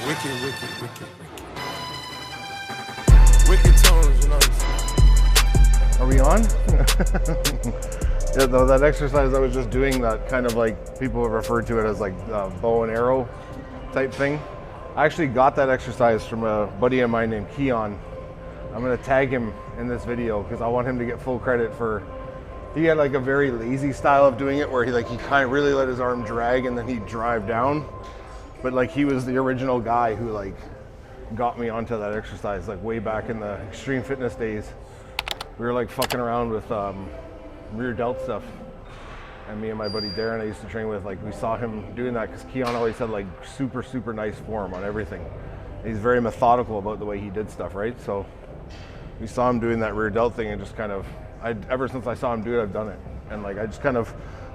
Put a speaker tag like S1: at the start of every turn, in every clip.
S1: Wicked, wicked, wicked, wicked. Wicked tones, you know.
S2: Are we on? Yeah, though, that exercise I was just doing, that kind of like people refer to it as like bow and arrow type thing. I actually got that exercise from a buddy of mine named Keon. I'm gonna tag him in this video because I want him to get full credit for. He had like a very lazy style of doing it where he kind of really let his arm drag and then he'd drive down. But like he was the original guy who like got me onto that exercise like way back in the extreme fitness days. We were like fucking around with rear delt stuff, and me and my buddy Darren I used to train with, like we saw him doing that because Keon always had like super nice form on everything. He's very methodical about the way he did stuff, right? So we saw him doing that rear delt thing and just kind of, ever since I saw him do it, I've done it. And like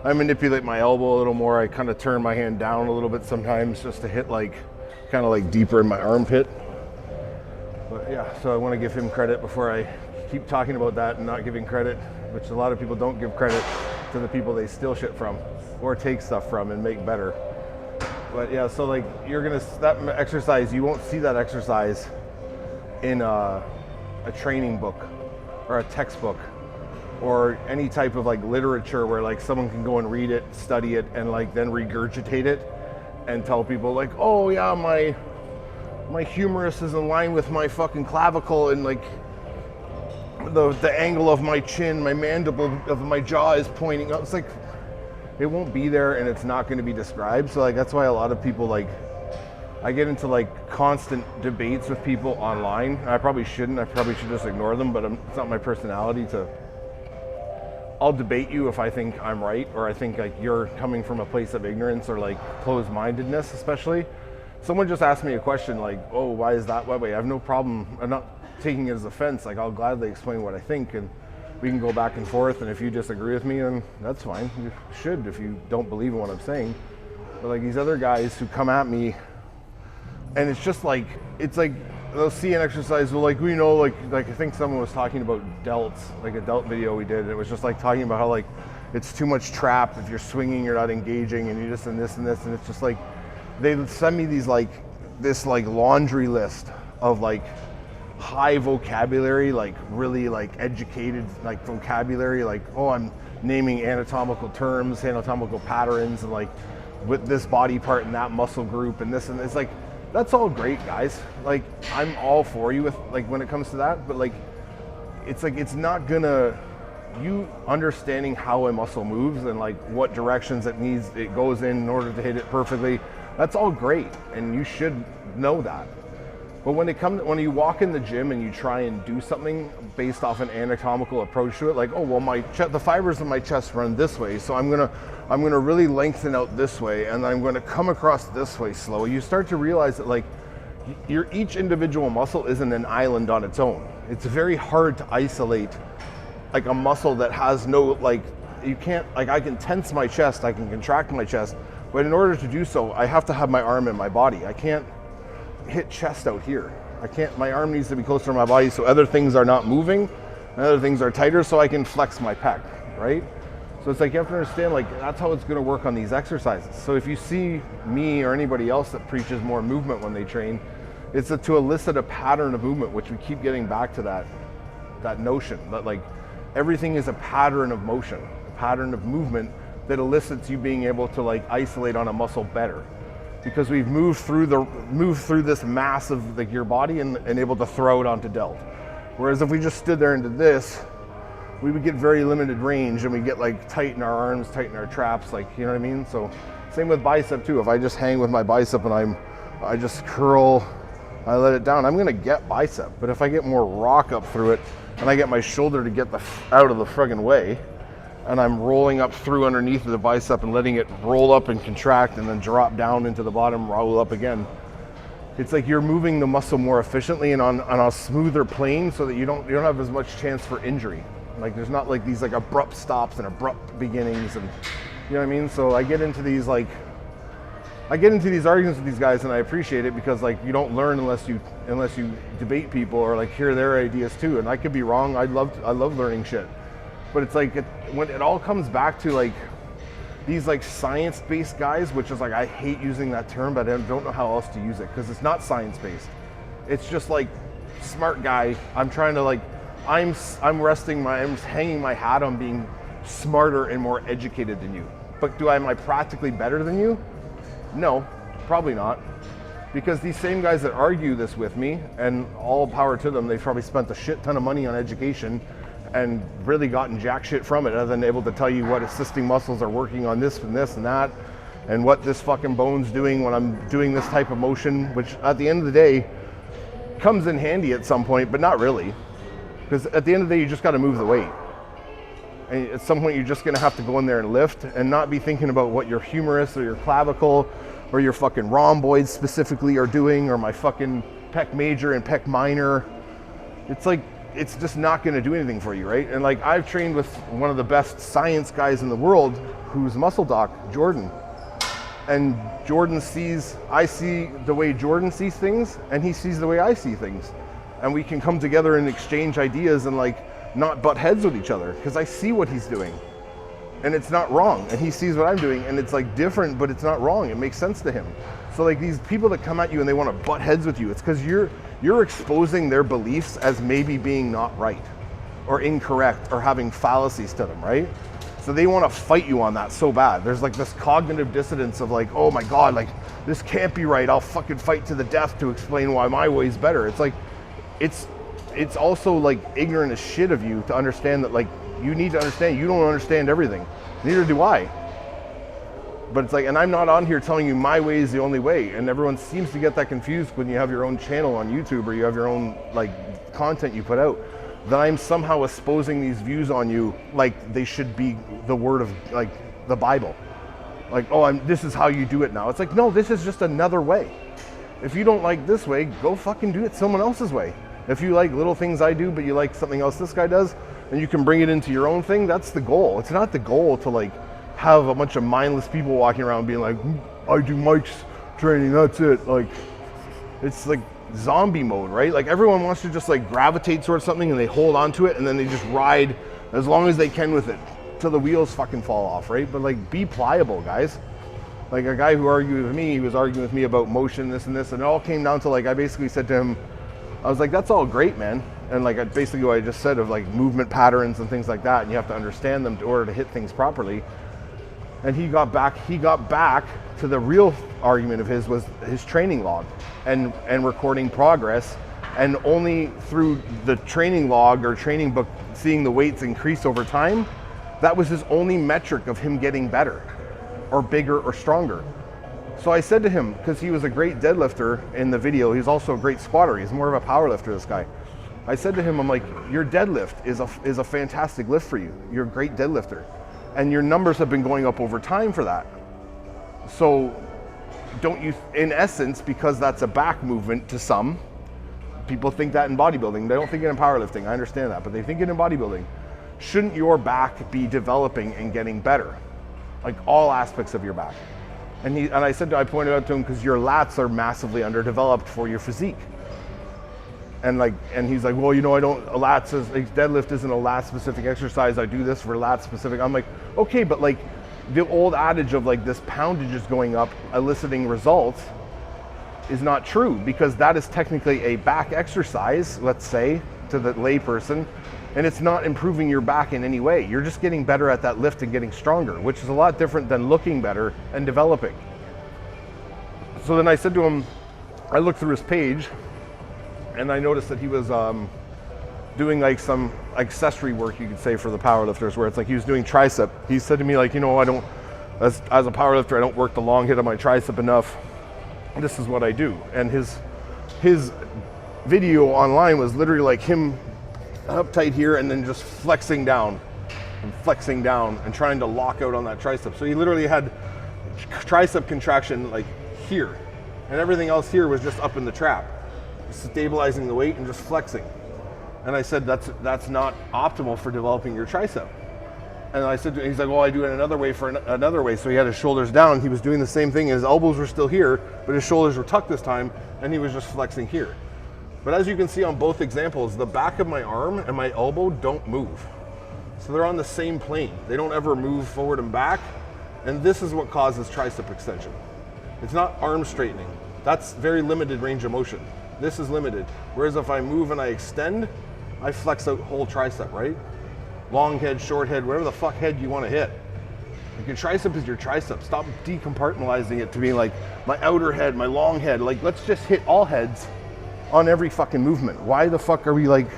S2: I manipulate my elbow a little more. I kind of turn my hand down a little bit sometimes just to hit like kind of like deeper in my armpit. But yeah, so I want to give him credit before I keep talking about that and not giving credit, which a lot of people don't give credit to the people they steal shit from or take stuff from and make better. But yeah, so like that exercise, you won't see that exercise in a training book or a textbook or any type of like literature where like someone can go and read it, study it, and like then regurgitate it and tell people like, oh yeah, my humerus is in line with my fucking clavicle, and like the angle of my chin, my mandible of my jaw is pointing up. It's like, it won't be there and it's not going to be described. So like that's why a lot of people, like I get into like constant debates with people online. I probably shouldn't. I probably should just ignore them, but it's not my personality to. I'll debate you if I think I'm right, or I think like you're coming from a place of ignorance or like closed-mindedness, especially. Someone just asked me a question like, oh, why is that way? I have no problem. I'm not taking it as offense. Like I'll gladly explain what I think and we can go back and forth. And if you disagree with me, then that's fine. You should if you don't believe in what I'm saying. But like these other guys who come at me, and it's just like, it's like they'll see an exercise, well, like we know, like I think someone was talking about delts, like a delt video we did, and it was just like talking about how like it's too much trap. If you're swinging, you're not engaging, and you're just in this and this, and it's just like they send me these like this like laundry list of like high vocabulary, like really like educated like vocabulary, like, oh, I'm naming anatomical terms, anatomical patterns, and like with this body part and that muscle group and this, and it's like, that's all great, guys. Like I'm all for you with like when it comes to that, but like it's not gonna, you understanding how a muscle moves and like what directions it goes in order to hit it perfectly, that's all great and you should know that. But when you walk in the gym and you try and do something based off an anatomical approach to it, like, oh well, the fibers of my chest run this way, so I'm gonna really lengthen out this way, and I'm gonna come across this way slow. You start to realize that like each individual muscle isn't an island on its own. It's very hard to isolate like a muscle that has no, like, you can't, like I can tense my chest, I can contract my chest, but in order to do so, I have to have my arm in my body. I can't hit chest out here. My arm needs to be closer to my body so other things are not moving and other things are tighter so I can flex my pec, right? So it's like you have to understand, like that's how it's going to work on these exercises. So if you see me or anybody else that preaches more movement when they train, it's to elicit a pattern of movement, which we keep getting back to that notion that like everything is a pattern of motion, a pattern of movement that elicits you being able to like isolate on a muscle better. Because we've moved through this mass of like your body and able to throw it onto delt. Whereas if we just stood there and did this, we would get very limited range and we get like tight in our arms, tight in our traps, like, you know what I mean? So same with bicep too. If I just hang with my bicep and I just curl, I let it down, I'm gonna get bicep. But if I get more rock up through it and I get my shoulder to get out of the friggin' way, and I'm rolling up through underneath the bicep and letting it roll up and contract and then drop down into the bottom, roll up again. It's like you're moving the muscle more efficiently and on a smoother plane so that you don't have as much chance for injury. Like there's not like these like abrupt stops and abrupt beginnings, and you know what I mean? So I get into these arguments with these guys, and I appreciate it because like you don't learn unless you debate people or like hear their ideas too. And I could be wrong. I love learning shit. But it's like when it all comes back to like these like science-based guys, which is like, I hate using that term, but I don't know how else to use it because it's not science-based. It's just like smart guy. I'm trying to like, I'm hanging my hat on being smarter and more educated than you. But am I practically better than you? No, probably not. Because these same guys that argue this with me, and all power to them, they've probably spent a shit ton of money on education and really gotten jack shit from it, other than able to tell you what assisting muscles are working on this and this and that, and what this fucking bone's doing when I'm doing this type of motion, which at the end of the day comes in handy at some point, but not really. Because at the end of the day, you just got to move the weight. And at some point, you're just going to have to go in there and lift and not be thinking about what your humerus or your clavicle or your fucking rhomboids specifically are doing, or my fucking pec major and pec minor. It's like, it's just not going to do anything for you, right? And like, I've trained with one of the best science guys in the world, who's muscle doc, Jordan. And I see the way Jordan sees things, and he sees the way I see things. And we can come together and exchange ideas and like not butt heads with each other, because I see what he's doing and it's not wrong, and he sees what I'm doing and it's like different, but it's not wrong. It makes sense to him. So like, these people that come at you and they want to butt heads with you, it's because you're exposing their beliefs as maybe being not right or incorrect or having fallacies to them, right? So they want to fight you on that so bad. There's like this cognitive dissonance of like, oh my God, like this can't be right. I'll fucking fight to the death to explain why my way's better. It's like, it's also like ignorant as shit of you to understand that like, you need to understand you don't understand everything. Neither do I. But it's like, and I'm not on here telling you my way is the only way. And everyone seems to get that confused when you have your own channel on YouTube or you have your own like content you put out, that I'm somehow exposing these views on you like they should be the word of like the Bible. Like, oh, this is how you do it now. It's like, no, this is just another way. If you don't like this way, go fucking do it someone else's way. If you like little things I do, but you like something else this guy does, and you can bring it into your own thing, that's the goal. It's not the goal to like have a bunch of mindless people walking around being like, I do Mike's training, that's it. Like, it's like zombie mode, right? Like, everyone wants to just like gravitate towards something and they hold on to it and then they just ride as long as they can with it till the wheels fucking fall off, right? But like, be pliable, guys. Like, a guy who argued with me, he was arguing with me about motion, this and this, and it all came down to like, I basically said to him, I was like, that's all great, man. And like, basically what I just said of like movement patterns and things like that, and you have to understand them in order to hit things properly. And he got back to the real argument of his was his training log and recording progress. And only through the training log or training book, seeing the weights increase over time, that was his only metric of him getting better or bigger or stronger. So I said to him, because he was a great deadlifter in the video, he's also a great squatter, he's more of a power lifter, this guy. I said to him, I'm like, your deadlift is a fantastic lift for you. You're a great deadlifter. And your numbers have been going up over time for that. So don't you, in essence, because that's a back movement to some, people think that in bodybuilding, they don't think it in powerlifting, I understand that, but they think it in bodybuilding. Shouldn't your back be developing and getting better? Like, all aspects of your back. And I pointed out to him, because your lats are massively underdeveloped for your physique. And he's like, well, you know, deadlift isn't a lat specific exercise. I do this for lat specific. I'm like, okay, but like the old adage of like this poundage is going up, eliciting results, is not true, because that is technically a back exercise, let's say, to the lay person, and it's not improving your back in any way. You're just getting better at that lift and getting stronger, which is a lot different than looking better and developing. So then I said to him, I looked through his page, and I noticed that he was doing like some accessory work, you could say, for the powerlifters, where it's like he was doing tricep. He said to me, like, you know, I don't, as a powerlifter, I don't work the long hit of my tricep enough. This is what I do. And his video online was literally like him uptight here and then just flexing down and trying to lock out on that tricep. So he literally had tricep contraction like here, and everything else here was just up in the trap, stabilizing the weight and just flexing. And I said, that's not optimal for developing your tricep. And I said, he's like, well, I do it another way for another way. So he had his shoulders down. He was doing the same thing. His elbows were still here, but his shoulders were tucked this time, and he was just flexing here. But as you can see on both examples, the back of my arm and my elbow don't move. So they're on the same plane. They don't ever move forward and back. And this is what causes tricep extension. It's not arm straightening. That's very limited range of motion. This is limited. Whereas if I move and I extend, I flex out whole tricep, right? Long head, short head, whatever the fuck head you want to hit. Like your tricep is your tricep. Stop decompartmentalizing it to be like my outer head, my long head. Like, let's just hit all heads on every fucking movement. Why the fuck are we like,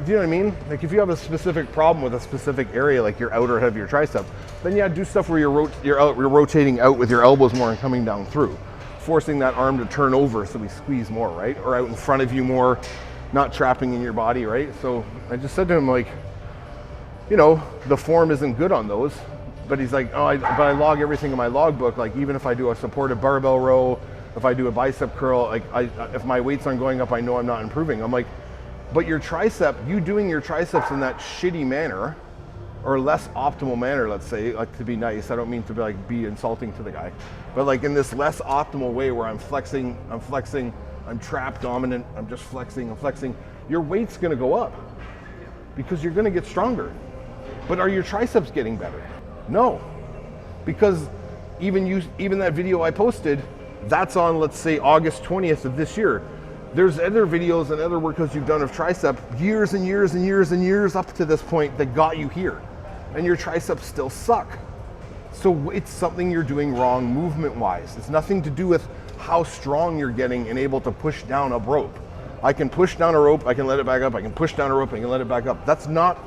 S2: do you know what I mean? Like if you have a specific problem with a specific area, like your outer head of your tricep, then yeah, do stuff where you're rotating out with your elbows more and coming down through. Forcing that arm to turn over so we squeeze more, right? Or out in front of you more, not trapping in your body, right? So I just said to him, like, you know, the form isn't good on those. But he's like, oh, but I log everything in my logbook. Like even if I do a supported barbell row, if I do a bicep curl, like if my weights aren't going up, I know I'm not improving. I'm like, but your tricep, you doing your triceps in that shitty manner, or less optimal manner, let's say, like to be nice. I don't mean to be insulting to the guy, but like in this less optimal way where I'm flexing, I'm trap dominant, I'm just flexing, I'm flexing. Your weight's gonna go up because you're gonna get stronger. But are your triceps getting better? No, because even that video I posted, that's on, let's say, August 20th of this year. There's other videos and other workouts you've done of tricep years and years and years and years up to this point that got you here, and your triceps still suck. So it's something you're doing wrong movement-wise. It's nothing to do with how strong you're getting and able to push down a rope. I can push down a rope, I can let it back up, I can push down a rope, I can let it back up. That's not,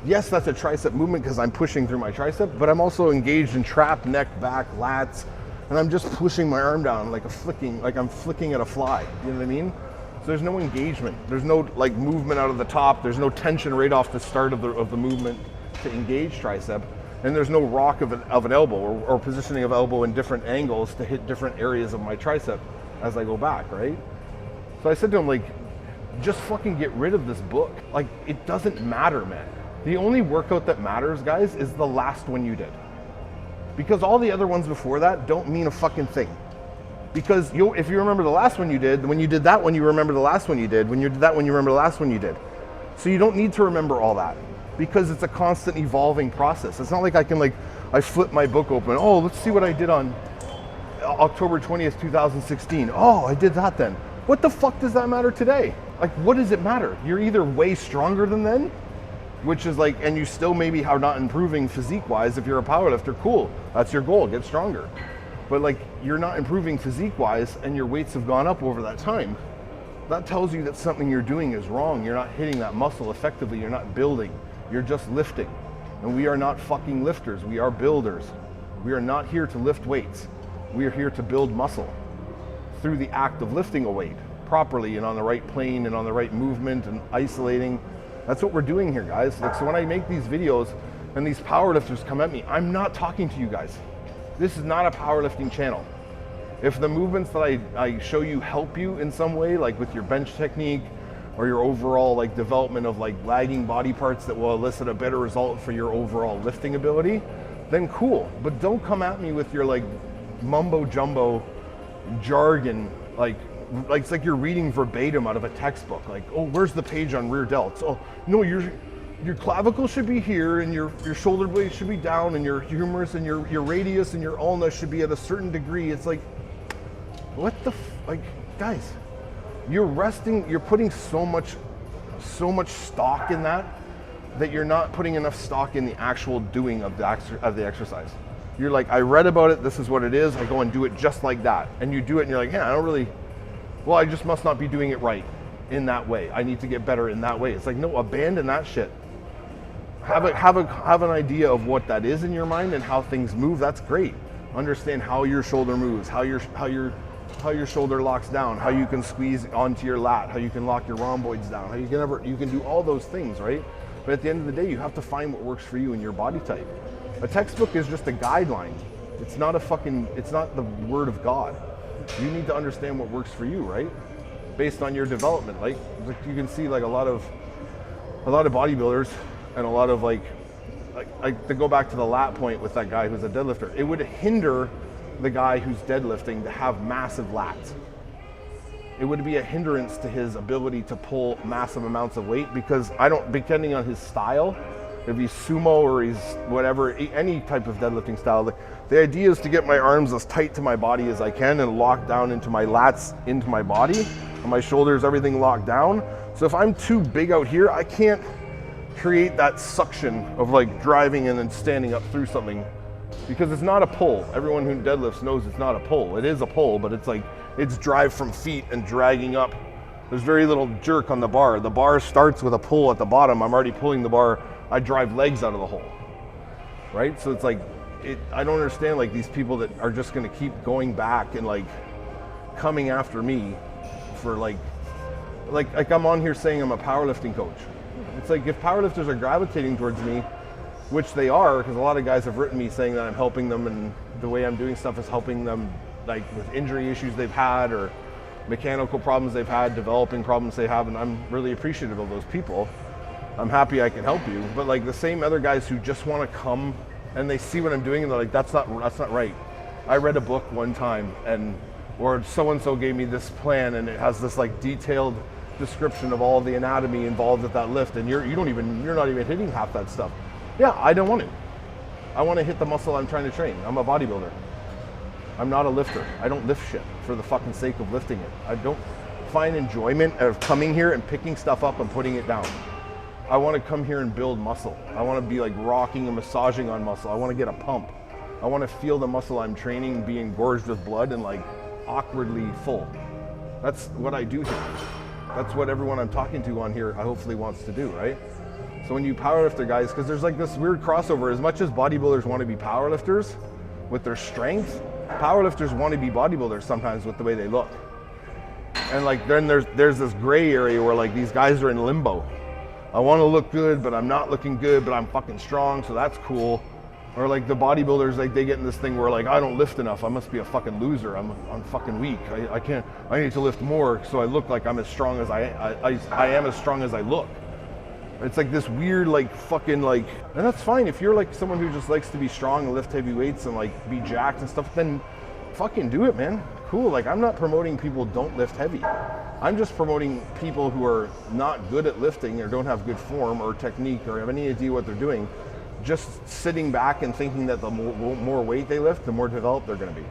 S2: yes, that's a tricep movement because I'm pushing through my tricep, but I'm also engaged in trap, neck, back, lats, and I'm just pushing my arm down like I'm flicking at a fly. You know what I mean? So there's no engagement. There's no like movement out of the top. There's no tension right off the start of the movement to engage tricep, and there's no rock of an elbow or positioning of elbow in different angles to hit different areas of my tricep as I go back, right? So I said to him, like, just fucking get rid of this book. Like, it doesn't matter, man. The only workout that matters, guys, is the last one you did. Because all the other ones before that don't mean a fucking thing. Because if you remember the last one you did, when you did that one, you remember the last one you did. When you did that one, you remember the last one you did. So you don't need to remember all that because it's a constant evolving process. It's not like I flip my book open. Oh, let's see what I did on October 20th, 2016. Oh, I did that then. What the fuck does that matter today? Like, what does it matter? You're either way stronger than then, which is like, and you still maybe are not improving physique-wise. If you're a powerlifter, cool, that's your goal, get stronger. But like, you're not improving physique-wise and your weights have gone up over that time. That tells you that something you're doing is wrong. You're not hitting that muscle effectively, you're not building, you're just lifting. And we are not fucking lifters, we are builders. We are not here to lift weights. We are here to build muscle through the act of lifting a weight properly and on the right plane and on the right movement and isolating. That's what we're doing here, guys. Like, so when I make these videos and these powerlifters come at me, I'm not talking to you guys. This is not a powerlifting channel. If the movements that I show you help you in some way, like with your bench technique or your overall like development of like lagging body parts that will elicit a better result for your overall lifting ability, then cool. But don't come at me with your like mumbo jumbo jargon, like it's like you're reading verbatim out of a textbook. Like, oh, where's the page on rear delts? Oh, no, your clavicle should be here, and your shoulder blade should be down, and your humerus and your radius and your ulna should be at a certain degree. It's like, what the like, guys, you're putting so much stock in that you're not putting enough stock in the actual doing of the exercise. You're like, I read about it, this is what it is, I go and do it just like that. And you do it and you're like, yeah, I just must not be doing it right in that way. I need to get better in that way. It's like, no, abandon that shit. Have an idea of what that is in your mind and how things move, that's great. Understand how your shoulder moves, how your shoulder locks down, how you can squeeze onto your lat, how you can lock your rhomboids down, how you can do all those things, right? But at the end of the day, you have to find what works for you and your body type. A textbook is just a guideline. It's not the word of God. You need to understand what works for you, right? Based on your development. Like you can see like a lot of bodybuilders and a lot of like to go back to the lat point with that guy who's a deadlifter, it would hinder the guy who's deadlifting to have massive lats. It would be a hindrance to his ability to pull massive amounts of weight because depending on his style, if he's sumo or he's whatever, any type of deadlifting style. The idea is to get my arms as tight to my body as I can and lock down into my lats, into my body, and my shoulders, everything locked down. So if I'm too big out here, I can't create that suction of like driving and then standing up through something, because it's not a pull. Everyone who deadlifts knows it's not a pull. It is a pull, but it's like, it's drive from feet and dragging up. There's very little jerk on the bar. The bar starts with a pull at the bottom. I'm already pulling the bar. I drive legs out of the hole, right? So it's like, I don't understand like these people that are just gonna keep going back and like coming after me for like I'm on here saying I'm a powerlifting coach. It's like, if powerlifters are gravitating towards me, which they are, because a lot of guys have written me saying that I'm helping them and the way I'm doing stuff is helping them like with injury issues they've had or mechanical problems they've had, developing problems they have, and I'm really appreciative of those people. I'm happy I can help you, but like the same other guys who just want to come and they see what I'm doing and they're like, that's not right. I read a book one time or so-and-so gave me this plan and it has this like detailed description of all the anatomy involved with that lift, and you're not even hitting half that stuff. Yeah, I don't want to. I want to hit the muscle I'm trying to train. I'm a bodybuilder. I'm not a lifter. I don't lift shit for the fucking sake of lifting it. I don't find enjoyment of coming here and picking stuff up and putting it down. I want to come here and build muscle. I want to be like rocking and massaging on muscle. I want to get a pump. I want to feel the muscle I'm training being gorged with blood and like awkwardly full. That's what I do here. That's what everyone I'm talking to on here hopefully wants to do, right? So when you powerlifter guys, because there's like this weird crossover, as much as bodybuilders want to be powerlifters with their strength, powerlifters want to be bodybuilders sometimes with the way they look. And like then there's this gray area where like these guys are in limbo. I want to look good, but I'm not looking good, but I'm fucking strong, so that's cool. Or like the bodybuilders, like they get in this thing where like, I don't lift enough, I must be a fucking loser, I'm fucking weak, I need to lift more so I look like I'm as strong as I am as strong as I look. It's like this weird like fucking like, and that's fine if you're like someone who just likes to be strong and lift heavy weights and like be jacked and stuff, then fucking do it, man. Cool. Like I'm not promoting people don't lift heavy. I'm just promoting people who are not good at lifting or don't have good form or technique or have any idea what they're doing, just sitting back and thinking that the more weight they lift, the more developed they're going to be.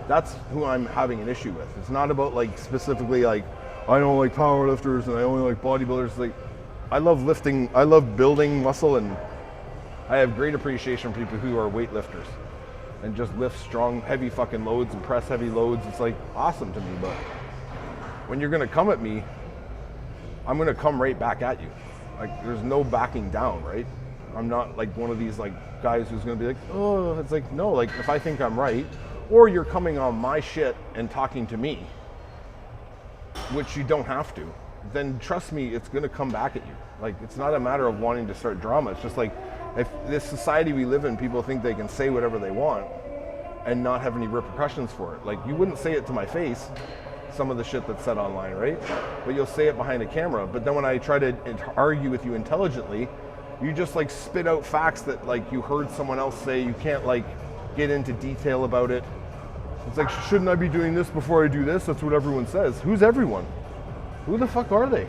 S2: That's who I'm having an issue with. It's not about like specifically like, I don't like powerlifters and I only like bodybuilders. Like, I love lifting, I love building muscle, and I have great appreciation for people who are weightlifters and just lift strong, heavy fucking loads and press heavy loads. It's like awesome to me, but when you're gonna come at me, I'm gonna come right back at you. Like there's no backing down, right? I'm not like one of these like guys who's gonna be like, oh, it's like, no, like if I think I'm right, or you're coming on my shit and talking to me, which you don't have to, then trust me, it's gonna come back at you. Like it's not a matter of wanting to start drama. It's just like, if this society we live in, people think they can say whatever they want and not have any repercussions for it. Like you wouldn't say it to my face, some of the shit that's said online, right? But you'll say it behind a camera. But then when I try to argue with you intelligently, you just like spit out facts that like you heard someone else say. You can't like get into detail about it. It's like, shouldn't I be doing this before I do this? That's what everyone says. Who's everyone? Who the fuck are they?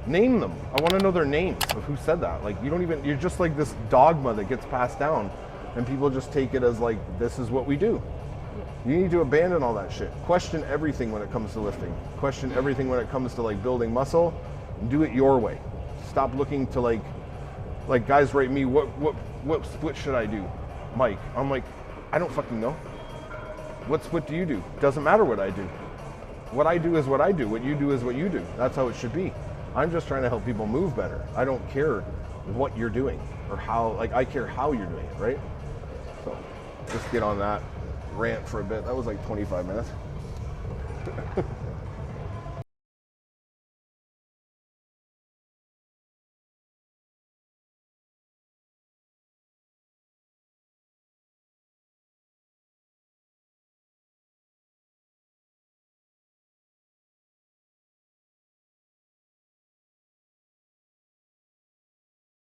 S2: Name them. I want to know their names of who said that. Like you're just like this dogma that gets passed down and people just take it as like, this is what we do. You need to abandon all that shit. Question everything when it comes to lifting. Question everything when it comes to like building muscle. Do it your way. Stop looking to like guys write me, what split should I do? Mike. I'm like, I don't fucking know. What split do you do? Doesn't matter what I do. What I do is what I do. What you do is what you do. That's how it should be. I'm just trying to help people move better. I don't care what you're doing or how, like I care how you're doing it, right? So just get on that rant for a bit. That was like 25 minutes.